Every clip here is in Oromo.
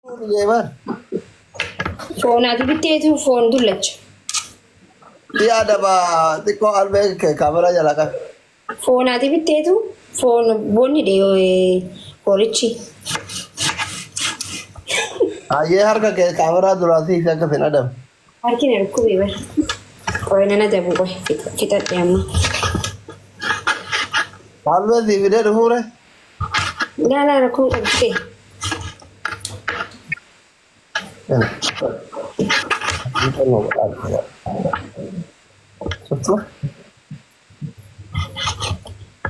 Gimana? Phone ati bittee tu phone dullach. Iya ada ba tiko albe ke kamera jala kan. Phone ati bittee tu phone bonni de horichi. Ye harga ke kamera durasi saya ke sini adam. Harki ne ku biber. Koi nana jabu koi kita tema. Albe di video rumure. Gala rakun kabte. Kita ngobrol aja. Betul.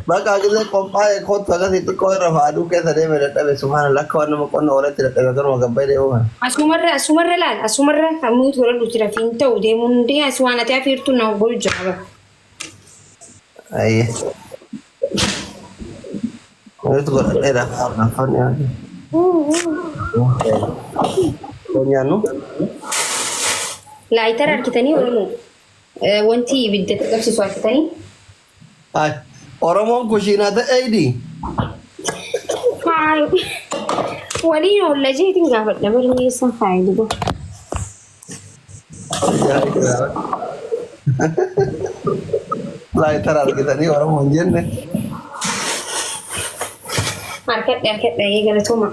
Baka kita kompai khot saga situ koi rafadu ke sare mere tabe subhanallah kawan mo kon ore tira tabe kan mo gabbai de wa. Asumarra lan asumarra kamu thora lutira finta ude mundi aswana ta firtu na gol jaba. Ai. Itu kok era apa ya? Punya nu? Laiter arkitani oromo. Wanti bidet gabsi so arkitani. Ai. Oromo kushina ta aidi. Hai. Wali no laje tinga fadda barni san faidu go. Laiter arkitani oromo jenne. Market lagi gala tuma.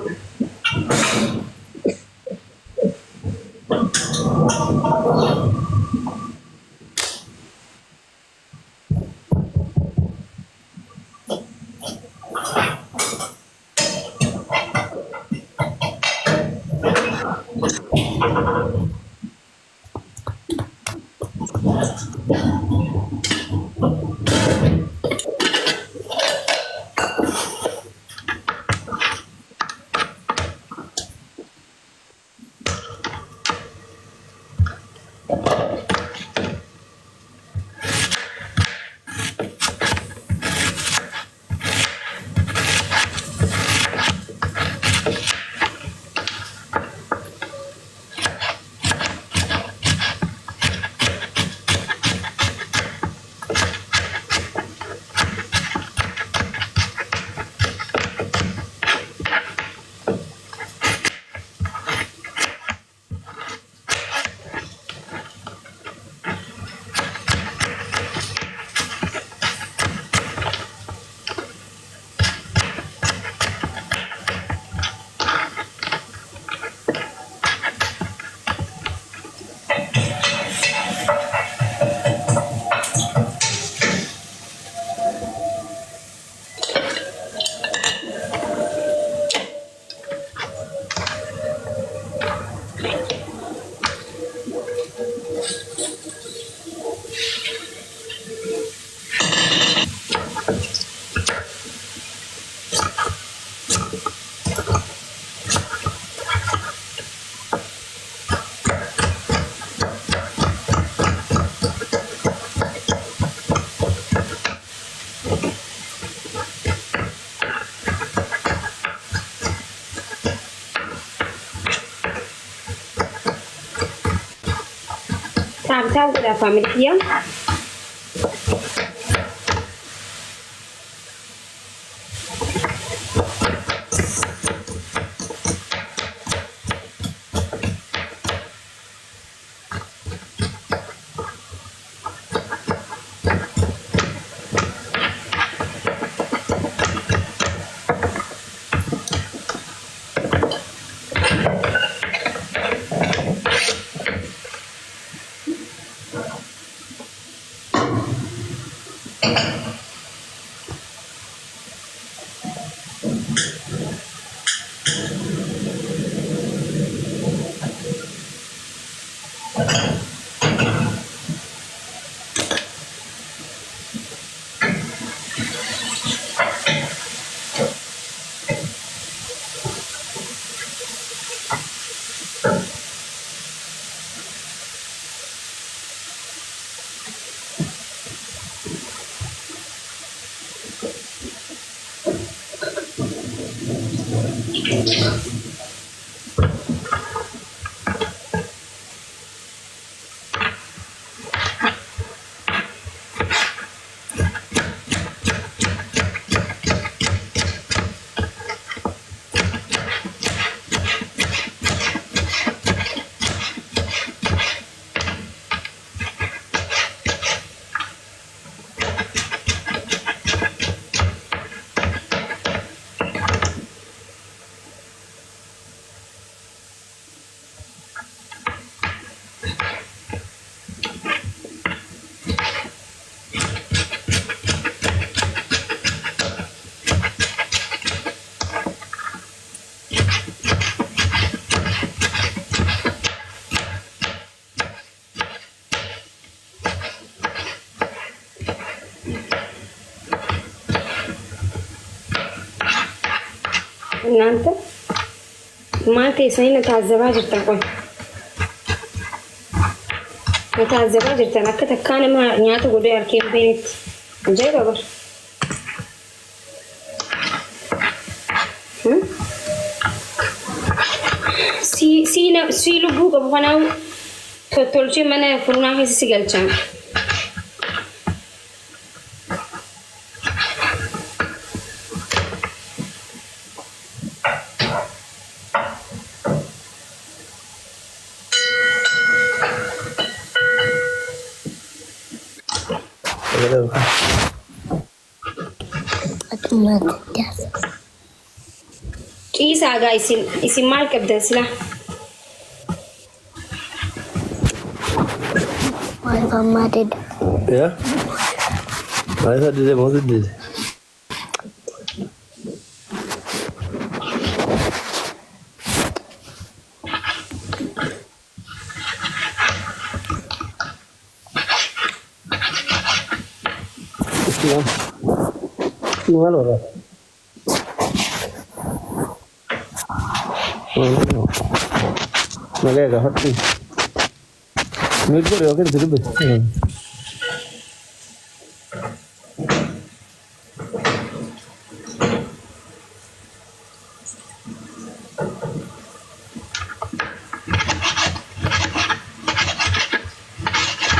Tahu sudah family dia. እናንተ ማታ የሰይነ ታዘባ ጅርታቆይ ታዘባ ጅርታን አከ ተካነማ ኛቱ ጎዶ ያርኬም ቤት እንጀይ ባበር si lubu ko banaw tolche mana furuna ke sigalchan Kisa guys isin mal kabdasla My mama did. Yeah? I thought they most did. Malo ra. Nalega hatti. Meet kore okay dirbe.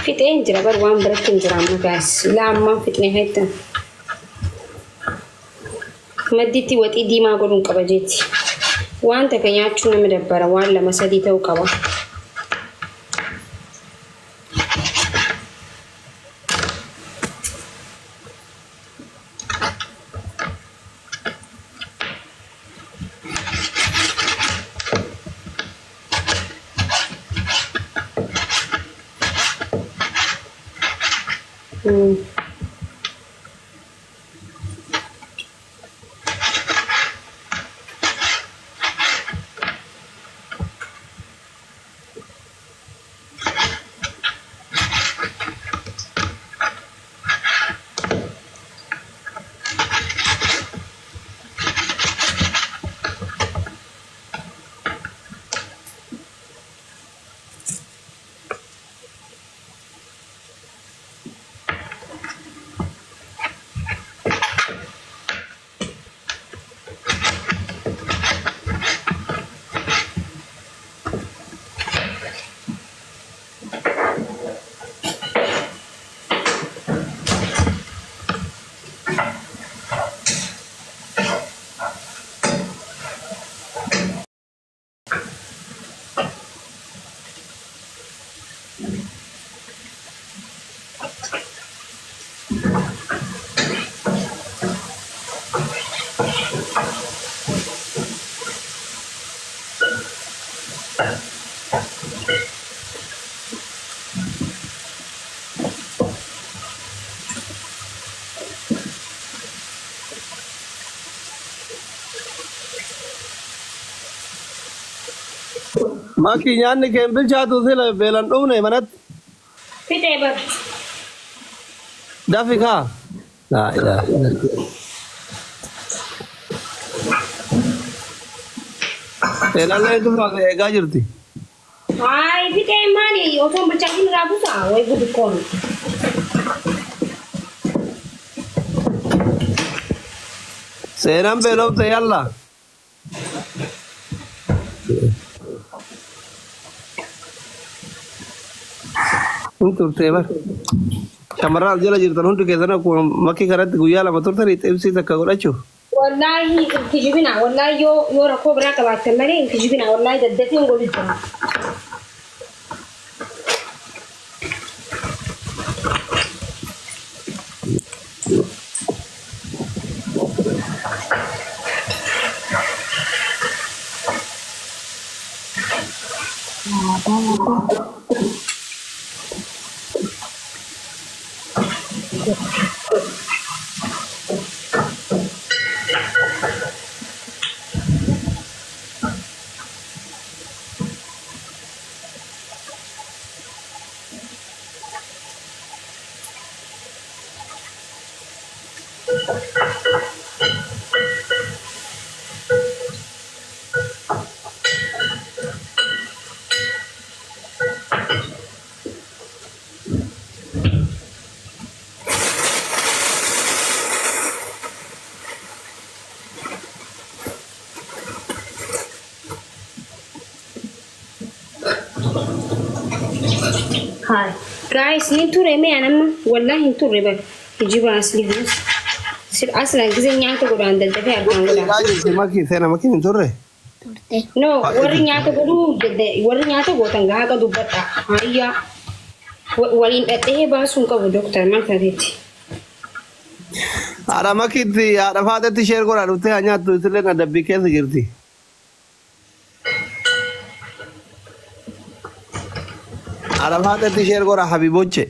Fitin jira bar wan barakin jira amma guys la amma fitne hayta maditi wati dima godun qabajeti wanta kanyachu na medabbara walla masadi taw qaba Makii nyaanni kee bilchaatu sila beelan dhumne manatti. Fitee bar. Dafi kaa. Laa ilaaha. Eelallee dhufa eegaa jirti. Ay fitee maali otoo bilchaatiin raabusa way gudukkoon. Seenaan beelofte yalla. Turte bar. Shamarran jala jirtan hundi keessan akkuma makii kanatti guyyaa lama turtanii xibsii takka godhachuu. Wallahi kijibina wallahi yoo rakkoo biraa qabaatan malee kijibina wallahi daddatiin godhu jira. هاي guys نتوري مي أنا والله نتوري بس يجيب أصلي بس سير أصلا كذا نياتا قدو عند الدفع أركان قدو Makii sena Makii ninturre. no وري نياتا قدو وري نياتا قدو تنجها قدو بتا هايا ولين أتيه باسون كابو دكتور ما كذيتي Ada Makii ada father ti share kora rute hanya tu isle na dabbi kaise girti. Ada father ti share kora habiboche.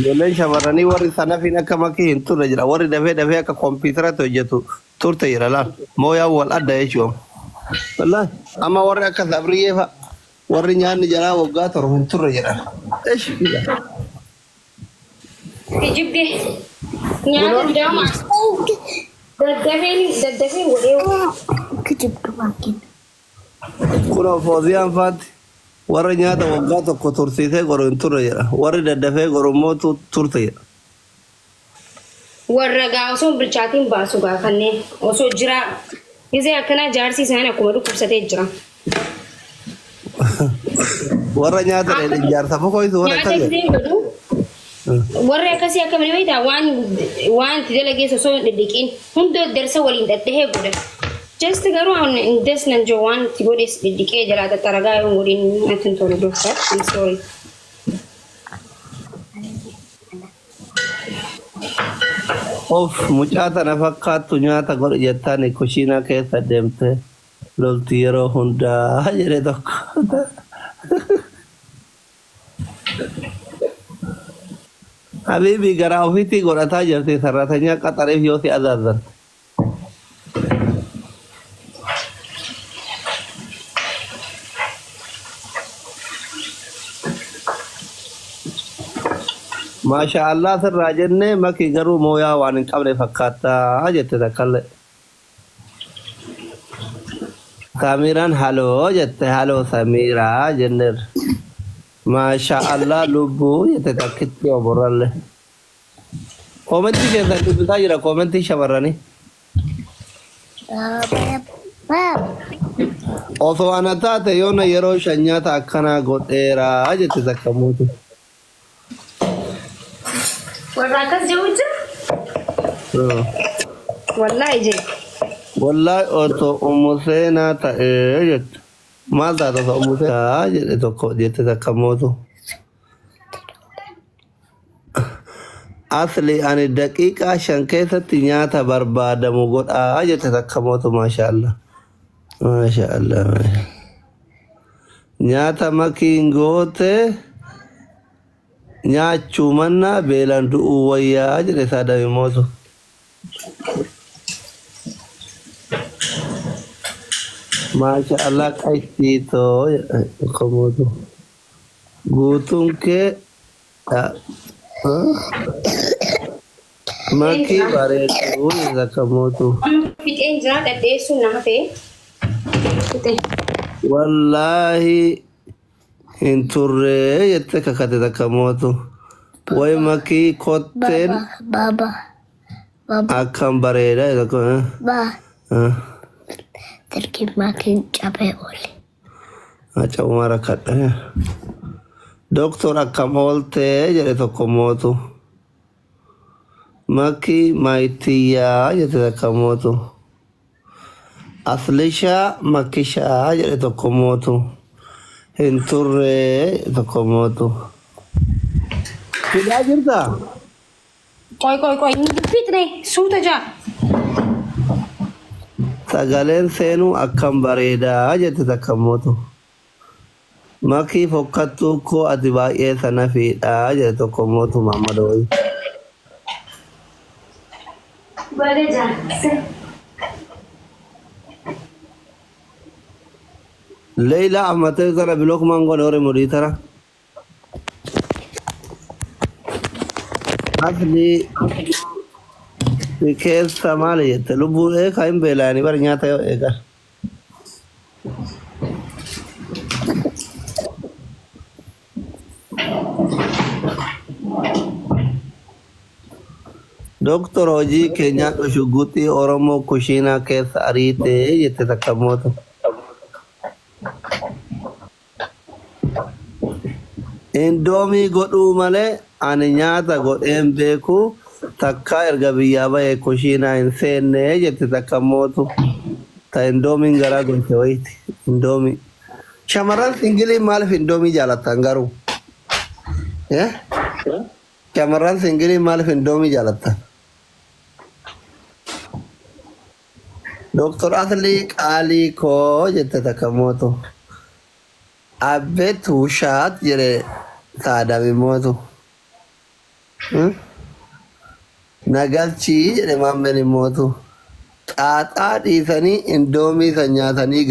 Jolen shamarani warri sanafin akka Makii hinturre jira warri dafe akka computer to hojjetu turte jira la moya wal adda jechuun. Wallahi amma warri akka sabriye fa warri nyaanni jara waggaa torba hinturre jira. Eesh يجيب ده نياتا جامع ددفين وليه كتب كمان Kuna foziyaan faatti warra nyaata waggaa tokko tursiisee goru hin turre jedha. Warri daddafee gorummoo turte jedha. warra gaawsoon bilchaatiin baasu gaafannee osoo jira gisee akkana jaarsi isaan akkuma dhukkubsatee jira. Warra nyaata dheedhin jaarsa boqoisu warra Nyaata akkas gisee godhu warra akkasii akka malee wayitaa waan itti dalageessu osoo hin dhidhiqiin hundoo darsa waliin dhaddahee godha. Just garuu in this nanjo waan itti godhes dhidhiqee jalaa tattaragaa yoo godhin atin tolu doctor. I'm sorry. Of mucaa tana fakkaattu nyaata godhe jettaan kushiinaa keessa deemte lolti yeroo hundaa jedhe tokko. Habibi garaa ofiitii godhataa jirti sarratanyaa qaxareef yoo si azaazan. Mashallaa sirraa jennee Makii garuu mooyaa waan hin qabne fakkaata jette takkalle. Samiiraan haloo jette haloo Samiiraa jenneer. Mashallaa lubbuu jette takkitti oborralle. Koomentii keessan dubbisaa jira koomentii shamarranii. Osoo ana taate yoona yeroo shan nyaata akkanaa godheeraa jette takka muutu. warra akkas jiru jira. Wallahi jira. Wallahi otoo umuseenaa ta'ee jette. Maal taata osoo umuseenaa jedhe tokko jette takka muutu. Asilii ani daqiiqaa shan keessatti nyaata barbaadamu godhaa jette takka muutu Mashallaa. Mashallaa. Nyaata Makiin goote nyaachuu mannaa beelan du'uu wayyaa jedhe saadame mootu. Mashallaa qaysiitoo jedhe mootu. Guutuun kee Makii bareedu jedhe mootu. Fixeen jira dhadheessuun nama ta'e. Wallaahi hin turre jette kakate takka mootu. Way Makii kotteen Baba. akkam bareeda jedhe. Terkit makin capek oli. Macam umara kadang. Doktor akkam oolte jedhe tokko mootu. Makii maayitiyaa jedhe takka mootu. Aslishaa Makishaa jedhe tokko mootu. Hin turre tokko mootu. Fidaa jirtaa? Koi, ini fitne, suuta jaa. Sagaleen seenuu akkam bareedaa jette takka mootu. Makii fokkattuu koo ati baay'ee sana fiidhaa jedhe tokko mootu Maammadooyi. Baga jaa. Leila Ahmad sana bilok mango dore mudi tara. Asli Because Samali jette lubbuu kaa'in beelaanii bar nyaata yoo eegan. Doktor hojii keenyaa dhushuguutii Oromoo kushiinaa keessa ariitee jette takka mootu. Indomii godhuu malee ani nyaata godheen beeku takka erga biyyaa bahee kushiinaa hin seenne jette takka mootu ta indoomiin garaa golte wayiiti indoomii. Shamarran singilii maaliif indoomii jaalattan garuu? Shamarran singilii maaliif indoomii jaalattan? Doktor Asilii qaalii koo jette takka mootu. Abbeet wushaat jedhe saadami mootu. Nagalchii jedhe maammeni mootu. Xaaxaa dhiisanii indoomii san nyaatanii